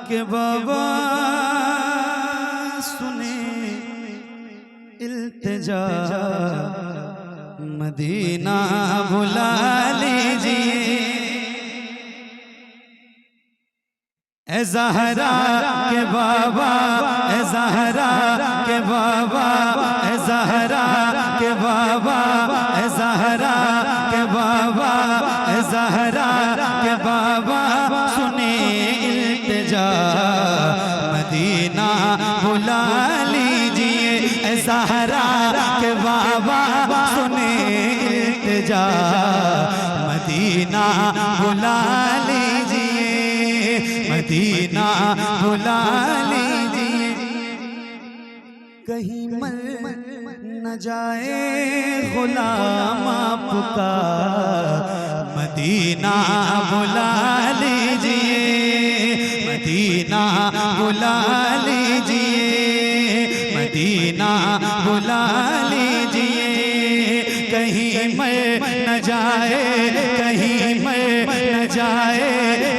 के बाबा सुने इल्तिजा, मदीना बुला लीजिए। ए ज़हरा के बाबा, ए ज़हरा के बाबा, ए ज़हरा के बाबा, ए ज़हरा के बाबा, ए ज़हरा के बाबा सुने इल्तिजा, मदीना बुला लीजिए। ए ज़हरा के बाबा सुने इल्तिजा, मदीना बुला लीजिए, मदीना बुला लीजिए। कहीं मर न जाए गुलाम आपका, मदीना बुला लीजिए, मदीना बुला लीजिए, मदीना बुला लीजिए। कहीं मर न जाए, कहीं मर न जाए,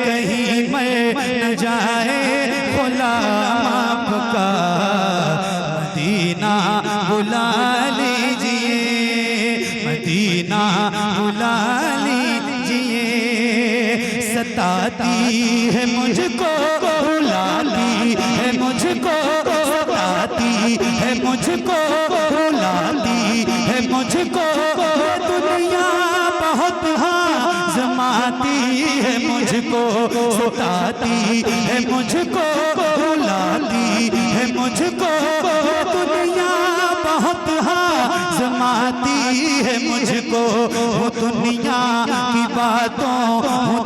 कहीं मर न जाए गुलाम आपका, मदीना बुला लीजिए, मदीना बुला लीजिए। सताती है मुझको, रुलाती है मुझको, सताती है मुझको, रुलाती है मुझको। दुनिया बहुत आज़माती है मुझको, सताती है मुझको, रुलाती है मुझको। दुनिया बहुत आज़माती है मुझको। दुनिया की बातों,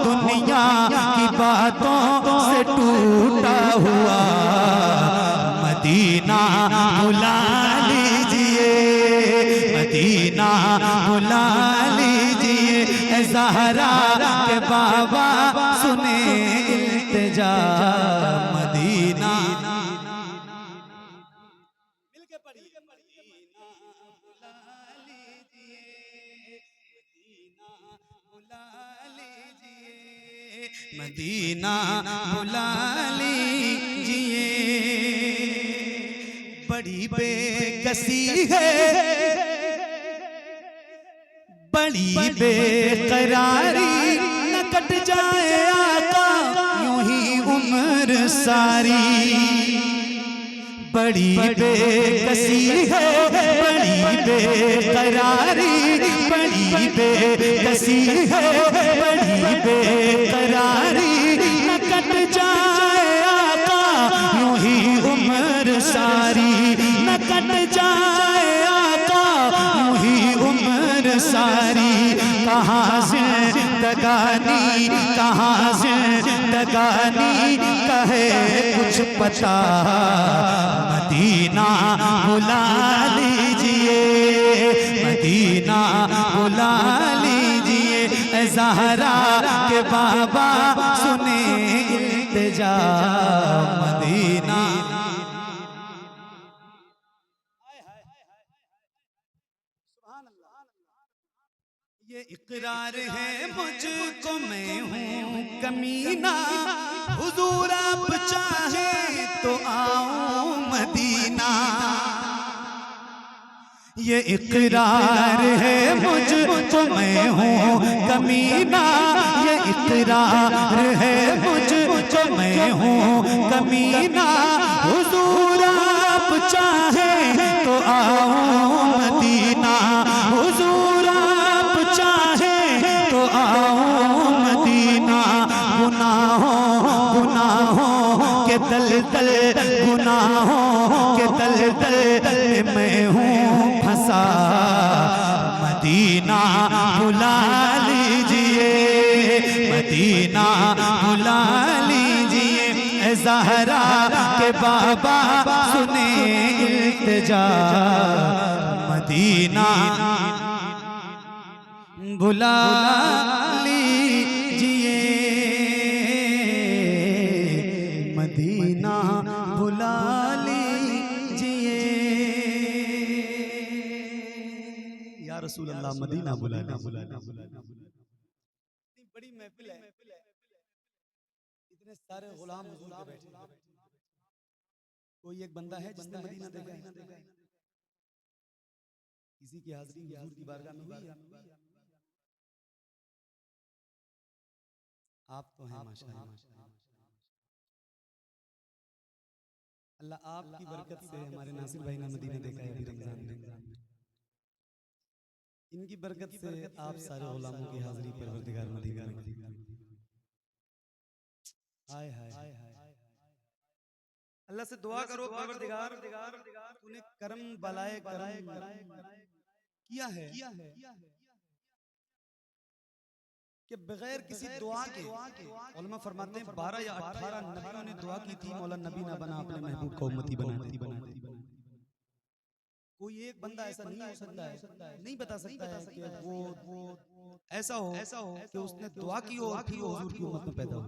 दुनिया की बातों से टूटा हुआ, मदीना बुला लीजिए, मदीना बुला लीजिए। ए ज़हरा के बाबा सुने इल्तिजा, मदीना मिलके पढ़िए, मदीना बुला लीजिए, मदीना बुला लीजिए, मदीना बुला लीजिए। बड़ी बेकसी है, बड़ी बेकरारी, न कट जाए आका यूं ही उम्र सारी। बड़ी बेकसी है, बड़ी बेकरारी, बड़ी बेकसी है, बड़ी बेकरारी, न कट जाए आका यूं ही उम्र सारी, न कट जाए आका यूं ही उम्र सारी। कहाँ ज़िंदगानी, कहाँ ज़िंदगानी कहे कुछ पता, मदीना बुला लीजिए, मदीना बुला लीजिए। ए ज़हरा के बाबा सुने इल्तिजा, मदीना। ये इकरार है मुझको, मैं हूँ कमीना, हुजूर आप चाहे तो आओ मदीना। ये इकरार है मुझको, मैं हूँ कमीना, ये इकरार है मुझको, मैं हूँ कमीना। हुजूर आप चाहे तो आओ मदीना, हुजूर आप चाहे तो आओ मदीना। गुनाहों के दलदल, गुनाहों के दलदल मैं हूँ फंसा, मदीना बुला लीजिए, मदीना बुला लीजिए। ए ज़हरा के बाबा सुने इल्तिजा, मदीना बुला लीजिए, मदीना बुला लीजिए। या रसूल अल्लाह मदीना बुला लीजिए। बड़ी महफिल है, इतने सारे गुलाम हुजूर के बैठे हैं। कोई एक बंदा है जिसने मदीना देखा है? किसी की हाजिरी हुजूर की बारगाह में हुई है? आप तो हैं माशाअल्लाह। अल्लाह आपकी बरकत से हमारे नासिर भाई ने मदीना देखा है अभी रमजान में। इनकी बरकत से आप सारे गुलामों की हाजिरी परवरदिगार मदीना में। हाय हाय अल्लाह से दुआ करो परवरदिगार तूने करम बलाए करम किया है कि बगैर किसी दुआ के उलमा फरमाते हैं 12 या 18 नबियों ने दुआ की थी मौला नबी ना बना अपने महबूब को उम्मती बना। कोई एक बंदा ऐसा नहीं हो सकता है, नहीं बता सकता है कि वो ऐसा हो कि उसने दुआ की हो और फिर वो हुजूर की उम्मत में पैदा हो।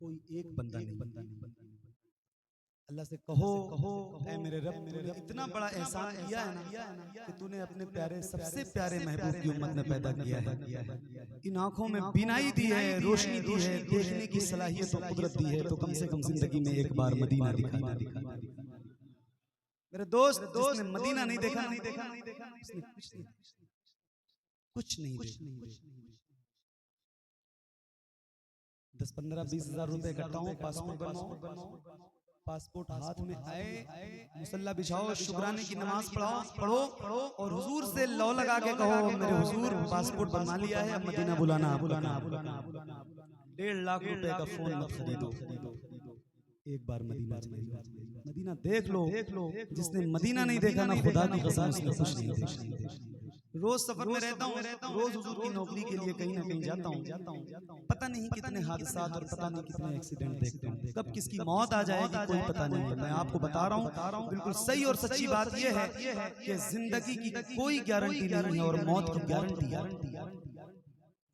कोई एक बंदा नहीं। अल्लाह से कहो ऐ मेरे रब तूने इतना बड़ा एहसान किया है ना कि तूने अपने प्यारे सबसे प्यारे महबूब की उम्मत में पैदा किया है। इन आंखों में बीनाई दी है, रोशनी दी है, देखने की सलाहियत और कुदरत दी है, तो कम से कम जिंदगी में एक बार मदीना दिखा। मेरे दोस्त जिसने मदीना नहीं देखा उसने कुछ नहीं देखा। 10, 15, 20 हजार रुपए इकट्ठा हो, पासपोर्ट बनाओ, पासपोर्ट हाथ में आए, मुसल्ला बिछाओ, शुक्राने की नमाज पढ़ो और हुजूर से लौ लगा के कहो मेरे हुजूर पासपोर्ट बनवा लिया है, अब मदीना बुलाना। 1.5 लाख रुपए का फोन मत खरीदो, एक बार मदीना देख लो। जिसने मदीना नहीं देखा ना खुदा की कसम उसने कुछ नहीं देखा। रोज सफर में रहता हूँ, रोज हुजूर की नौकरी के लिए कहीं ना कहीं जाता हूँ। पता नहीं कितने हादसात और पता नहीं कितने एक्सीडेंट देखते हैं, कब किसकी मौत आ जाएगी कोई पता नहीं है। मैं आपको बता रहा हूँ बिल्कुल सही और सच्ची बात यह है कि जिंदगी की कोई गारंटी नहीं है और मौत की गारंटी है।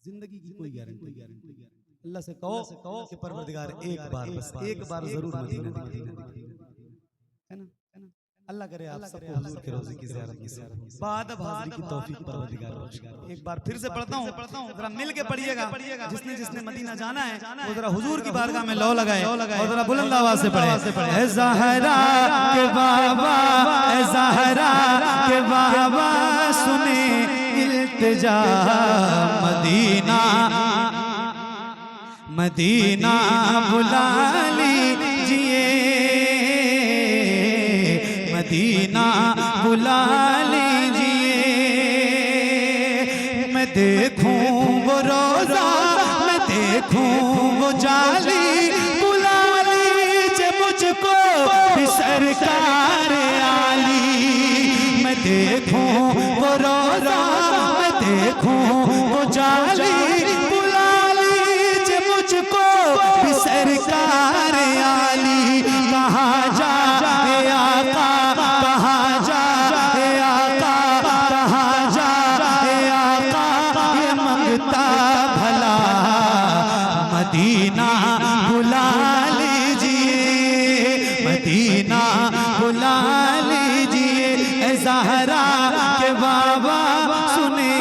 जिंदगी की कोई गारंटी। अल्लाह से कहो कि परवरदिगार एक बार जरूर मदीना है ना। अल्लाह करे आप सबको हुजूर के रोज़े की ज़ियारत की बाद हाज़िरी की तौफीक परवरदिगार बख्शे। एक बार फिर से पढ़ता हूँ, जरा मिल के पढ़िएगा। जिसने मदीना जाना है वो जरा हुजूर की बारगाह में लौ लगाए और जरा बुलंद आवाज से पढ़े। ऐ ज़हरा के बाबा, ऐ ज़हरा के बाबा सुने इल्तिजा, मदीना बुला लीजिए, मदीना बुला लीजिए। मैं देखूं वो रोज़ा, मैं देखूं वो जाली, बुला लीजिए मुझको भी सरकार आली। मैं देखूं वो रोज़ा, मैं देखूं वो जाली, बुला लीजिए मुझको भी सरकार आली। कहाँ जा आका, कहाँ जा आका, कहाँ जा आका, ये मंगता भला मदीना बुला लीजिए, मदीना बुला लीजिए। ऐ ज़हरा के बाबा सुने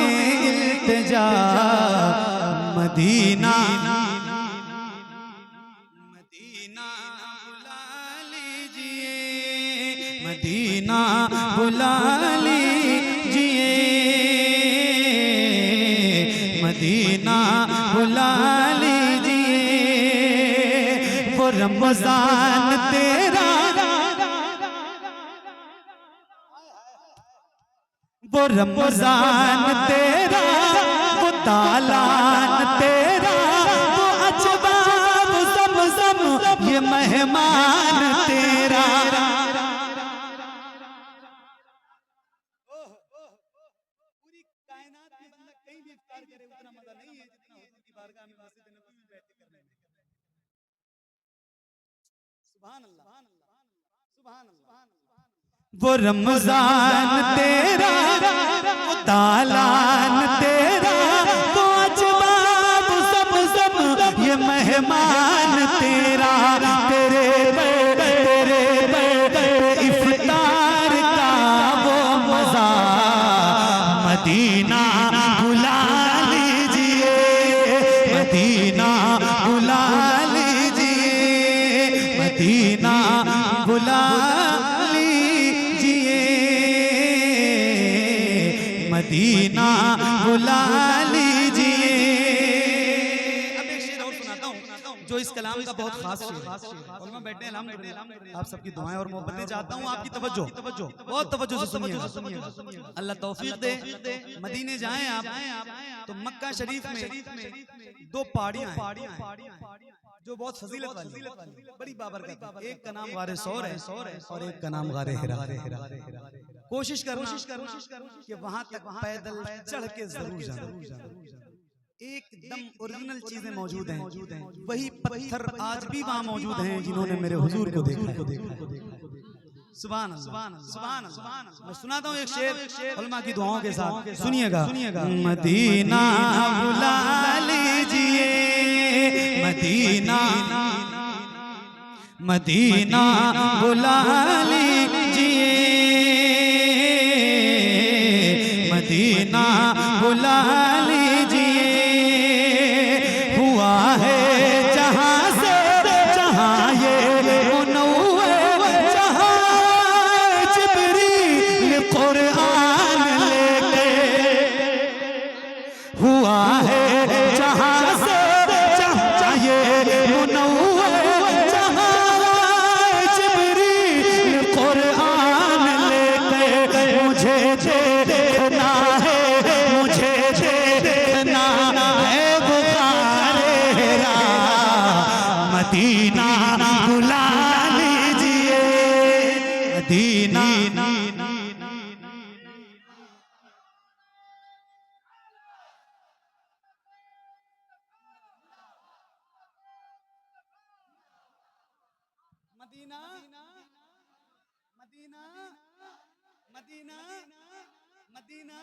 इल्तिजा, मदीना मदीना बुला लीजिए, मदीना बुला लीजिए। वो रमज़ान तेरा, वो रमज़ान तेरा, वो तालान तेरा, वो अजवाब ज़मज़म ये मेहमान तेरा। वो रमज़ान तेरा, वो तालान तेरा, वो अजवाब ज़मज़म ये मेहमान तेरा। तेरे इफ्तार का वो मज़ा, मदीना बुला लीजिए, मदीना बुला लीजिए। मदीना बुला लीजिए, मदीना बुला लीजिए। अब एक शेर और सुनाता हूँ जो इस कलाम का बहुत खास शेर है। और मैं बैठे अल्हम्दुलिल्लाह, आप सबकी दुआएं और मोहब्बतें चाहता हूँ, आपकी तवज्जो बहुत तवज्जो से सुनिएगा। अल्लाह तौफीक दे, मदीने जाएं आप तो मक्का शरीफ में दो पहाड़ियां हैं जो बहुत फजीलत वाली बड़ी बाबरकत है। एक का नाम गारे सौर है और एक का नाम गारे हिरा। कोशिश करना कि वहां तक पैदल चढ़ के जरूर जाना। एकदम ओरिजिनल चीजें मौजूद हैं, वही पत्थर आज भी वहां मौजूद हैं जिन्होंने मेरे हुजूर को देखा। सुभान अल्लाह। मैं सुनाता हूँ एक शेर उलमा की दुआओं के साथ, सुनिएगा। मदीना बुला लीजिए, मदीना मदीना बुला लीजिए, मदीना बुला लीजिए। हुआ है जहां से जहां ये मुनव्वर, जहां जिब्रील कुरान लेके। हुआ है जहां से जहां ये मुनव्वर, जहां जिब्रील कुरान लेके। मुझे देखना है, मुझे देखना है मदीना बुला लीजिए, Medina Medina Medina Medina Medina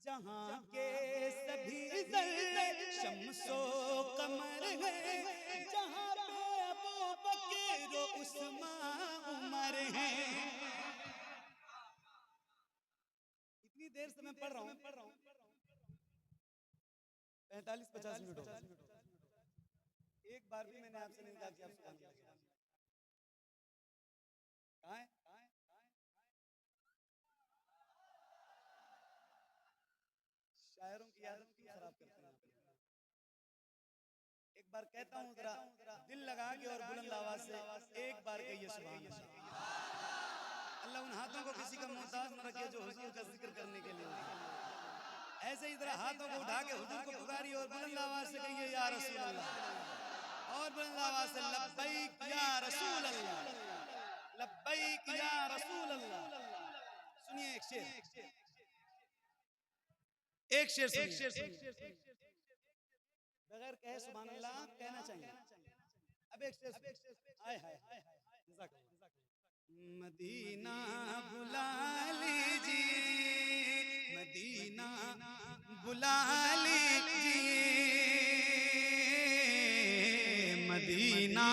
जहां के सभी शम्सो कमर है, जहां पे अबू बकर उस्मान उमर है। इतनी देर से मैं पढ़ रहा हूँ, 45-50 मिनट हो गए। एक बार भी मैंने आपसे नहीं कहा कि आप सुभान अल्लाह कहाँ है? शायरों की आदत क्यों खराब करते हैं? एक बार कहता हूँ, जरा दिल लगा के और बुलंद आवाज से एक बार कहिए सुभान अल्लाह। अल्लाह उन हाथों को किसी का मोहताज न रखे जो हुजूर का जिक्र करने के लिए। ऐसे ही जरा हाथों को उठा के हुजूर को पुकारिए और बुलंद आवाज से कहिए या रसूल अल्लाह, और बुलंद आवाज से लब्बैक या रसूल अल्लाह, लब्बैक या रसूल अल्लाह। सुनिए एक शेर, एक शेर बगैर कहे सुभान अल्लाह कहना चाहिए। अब एक शेर, हाय हाय मदीना बुला लीजिए, मदीना बुला लीजिए, मदीना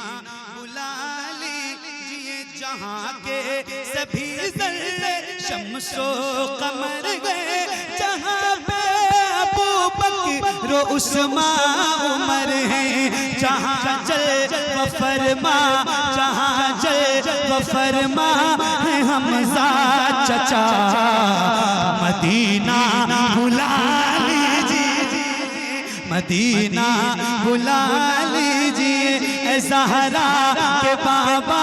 बुला लीजिए। जहां के सभी ज़र्रे शम्सो कमर गए, जहां पे अबू बकर उस्मान उमर है, जहां जल व फरमा, जहां जल व फरमा है हमजा चचा। मदीना बुला लीजिए, मदीना बुला लीजिए। ऐ ज़हरा के बाबा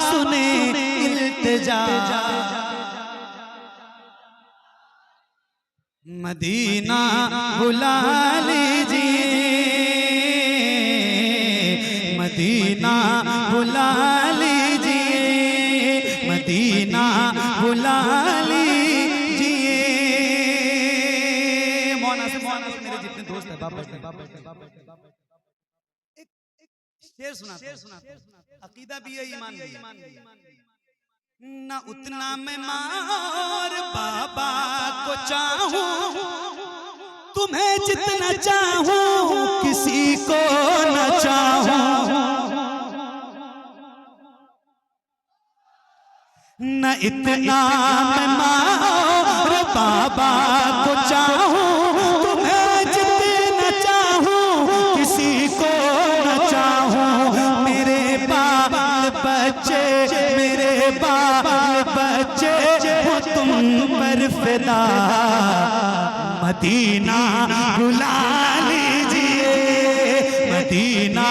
सुने इल्तिजा, मदीना बुला लीजिए, मदीना बुला लीजिए, मदीना बुला लीजिए। मौना से मेरे जितने दोस्त हैं, बाप एक शेर सुना, अकीदा भी है, ईमान भी है। ना उतना मैं मार बाबा को चाहूं, तुम्हें जितना चाहूं किसी को न चाहूं। न इतना मैं मार बाबा को चाहूं, तुम्हें जितना चाहूं किसी को न चाहूं। मेरे बाल बच्चे हो तुम पर फिदा, मदीना बुला लीजिए मदीना।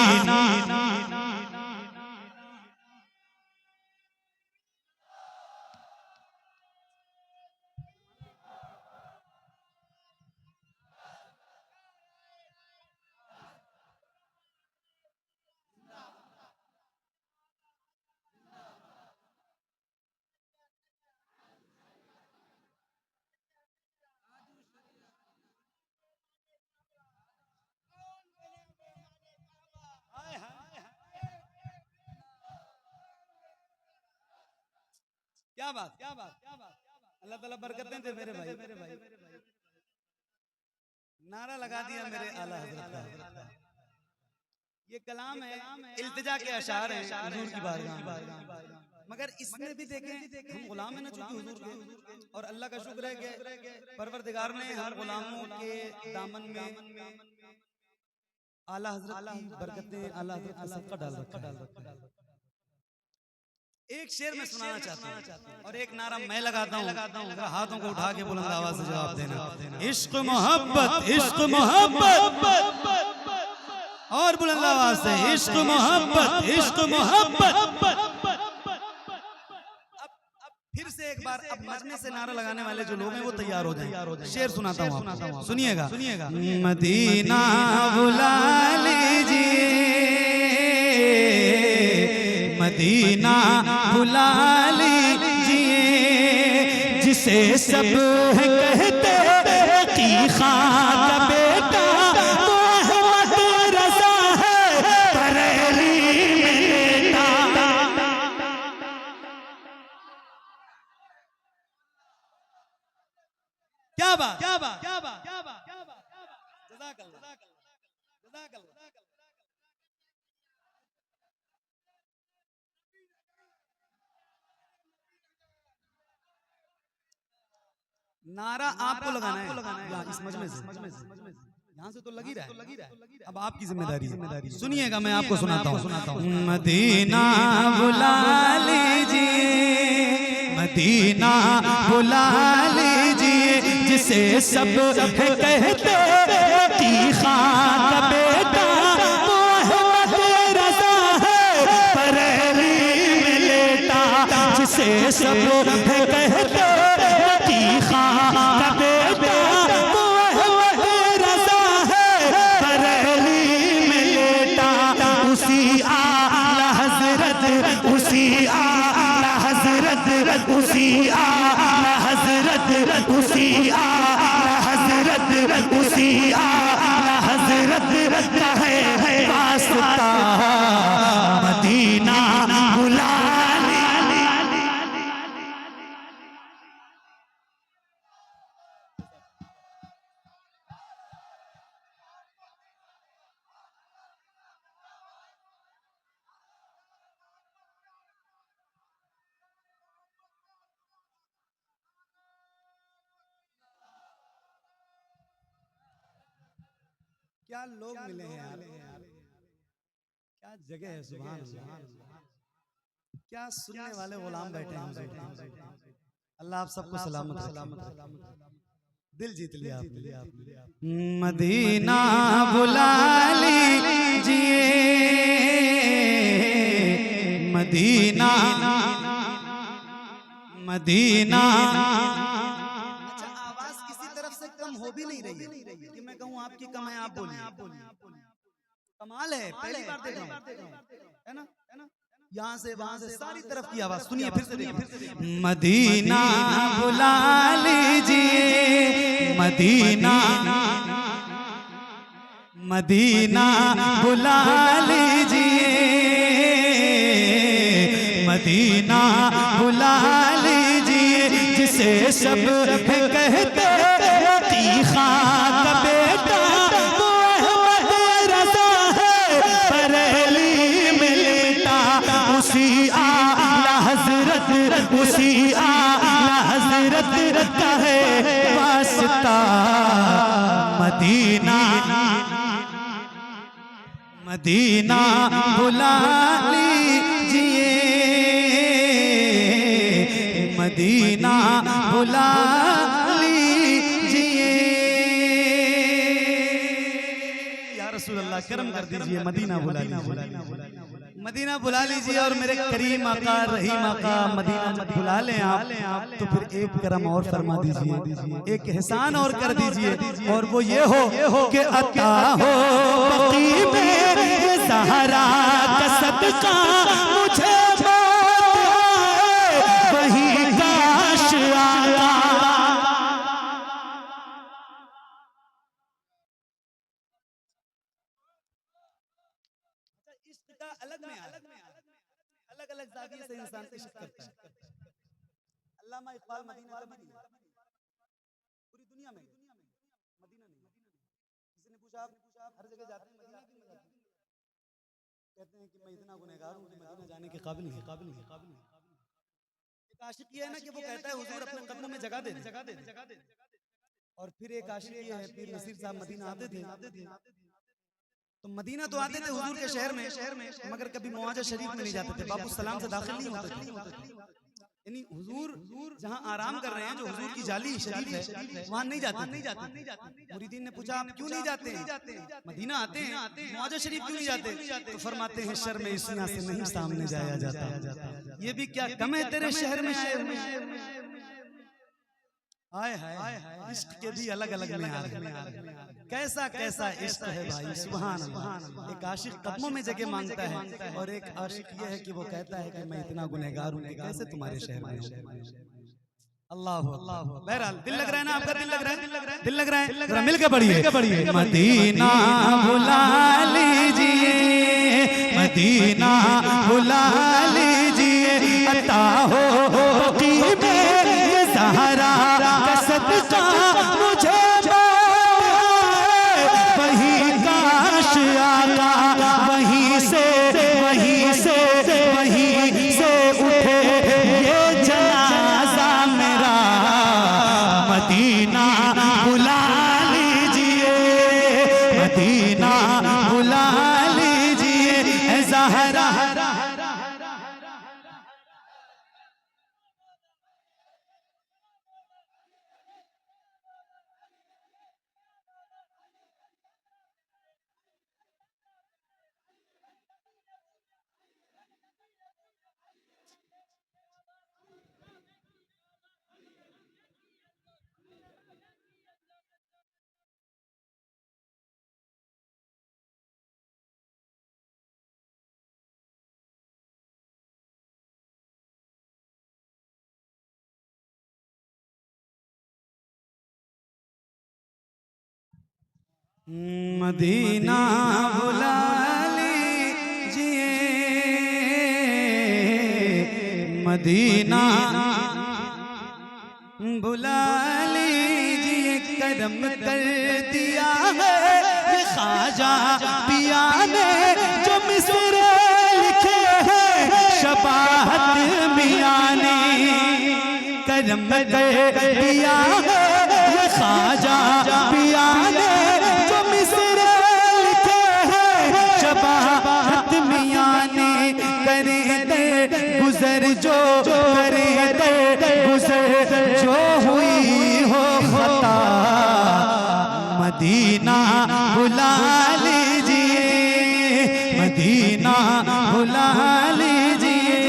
क्या बात, क्या बात, क्या बात, अल्लाह ताला बरकतें दे मेरे भाई। नारा लगा दिया मेरे आला हज़रत का। ये कलाम है, इल्तिजा के अशार हैं हुजूर की बारगाह में। मगर इसमें भी देखें, हम गुलाम हैं ना चूंकि हुजूर के, और अल्लाह का शुक्र है कि परवरदिगार ने हर गुलामों के दामन में आला हज़रत की बरकतें, आला हज़रत का सदका डाल रखा है। एक शेर में सुनाना चाहता हूँ और एक नारा मैं लगाता हूँ, हाथों को उठा के बुलंद आवाज से जवाब देना। इश्क मोहब्बत, इश्क मोहब्बत, और बुलंद आवाज से इश्क मोहब्बत, इश्क मोहब्बत। अब फिर से एक बार, अब मरने से नारा लगाने वाले जो लोग हैं वो तैयार हो जाएं। शेर सुनाता हूँ, सुनिएगा। मदीना बुला लीजिए मदीना बुला लीजिए, जिसे सब कहते कि खां का बेटा मोहम्मद रज़ा है बरेली में बेटा। क्या बात, क्या बात, क्या बात, क्या बात, क्या बात, जज़ाकल्लाह, जज़ाकल्लाह। नारा आपको लगाना है इस मजमे से, यहाँ से तो लग ही रहा है, अब आपकी जिम्मेदारी है। सुनिएगा, मैं आपको सुनाता हूँ। मदीना बुला लीजिए मदीना बुला लीजिए, जिसे सब कहते कि खां का बेटा मोहम्मद रज़ा है बरेली में लेटा, जिसे सब कहते खां का बेटा मोहम्मद रज़ा है बरेली में लेटा। उसी आला हज़रत, उसी आला हज़रत, उसी आला हज़रत, उसी आला हज़रत, उसी आला हज़रत का है वास्ता मदीना बुला। क्या लोग मिले हैं यार, क्या जगह है, सुभान अल्लाह। क्या सुनने वाले गुलाम बैठे हैं। अल्लाह आप सबको सलामत दिल जीत लिया आपने। मदीना बुला लीजिए मदीना मदीना। अच्छा, आवाज किसी तरफ से कम हो भी नहीं रही है कि मैं कहूँ आपकी कम है, आप बोलिए। कमाल है, पहली बार देख रहा हूँ, है ना? यहाँ से वहां से सारी तरफ की आवाज सुनिए, फिर से देखिए। मदीना बुला लीजिए मदीना मदीना बुला लीजिए मदीना बुला लीजिए, जिसे सब कहते कि खां का बेटा मोहम्मद रज़ा है बरेली में लेटा। उसी आला हज़रत, उसी आला हज़रत का है वास्ता मदीना मदीना बुला लीजिए। मदीना बुला लीजिए। या रसूल अल्लाह करम कर दीजिए, मदीना बुला लीजिए, मदीना बुला लीजिए। और मेरे करीम आका रहीम आका मदीना जब बुला लें आप तो फिर एक करम और फरमा दीजिए, एक एहसान और कर दीजिए, और वो ये हो कि अता हो बक़ी में ज़हरा का सदका मुझे वही काश आया। इश्क का अलग अलग ज़ाविये से इंसान इश्क करता है। अल्लामा इकबाल मदीना कभी नहीं, पूरी दुनिया में मदीना नहीं। किसी ने पूछा, आप हर जगह जाते हैं, मदीना क्यों नहीं जाते? कहते हैं कि मैं इतना गुनहगार हूँ कि मदीना जाने के काबिल नहीं। एक आशिक ये है ना कि वो कहता है हुजूर अपने कदमों में जगह दे। और फिर एक आशिक ये है, पीर नसीर साहब मदीना आते थे तो मदीना तो आते थे हुजूर के शहर में, मगर कभी मुआजा शरीफ में नहीं जाते थे, बाबू सलाम से दाखिल नहीं होते थे। यानी हुजूर जहां आराम कर रहे हैं, जो हुजूर की जाली शरीफ है, वहां नहीं जाते। मुरीदीन ने पूछा, आप क्यों नहीं जाते? मदीना आते हैं, मुआजा शरीफ क्यों नहीं जाते? तो फरमाते हैं, शर्म इस्ना से नहीं सामने जाया जाता। ये भी क्या कम है तेरे शहर में। हाय हाय, इश्क के भी अलग अलग मेयार है। कैसा कैसा इश्क है भाई, सुभान अल्लाह। एक आशिक कदमों में जगह मांगता है, और एक आशिक ये है कि वो कहता है कि मैं इतना गुनहगार हूँ कि कैसे तुम्हारे शहर में हूँ। अल्लाह अल्लाह। बहरहाल दिल लग रहा है ना आपका? दिल लग रहा है, जरा मिल के पढ़िए। मदीना बुला लीजिए, मदीना बुला लीजिए, अता हो की में ज़हरा का सदका मुझे वही काश आका। वहीं से उठे ये जनाजा मेरा। मदीना बुला लीजिए, मदीना बुला लीजिए ज़हरा। मदीना बुला लीजिए, मदीना बुला लीजिए। करम कर दिया है ये ख्वाजा पिया ने, जो मिसरे लिखे हैं शबाहत मियां ने। करम कर दिया है ये ख्वाजा पिया ने, गुजर जो करे गुजर जो हुई हो खता। मदीना बुला लीजिए, मदीना बुला लीजिए,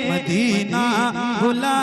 मदीना बुला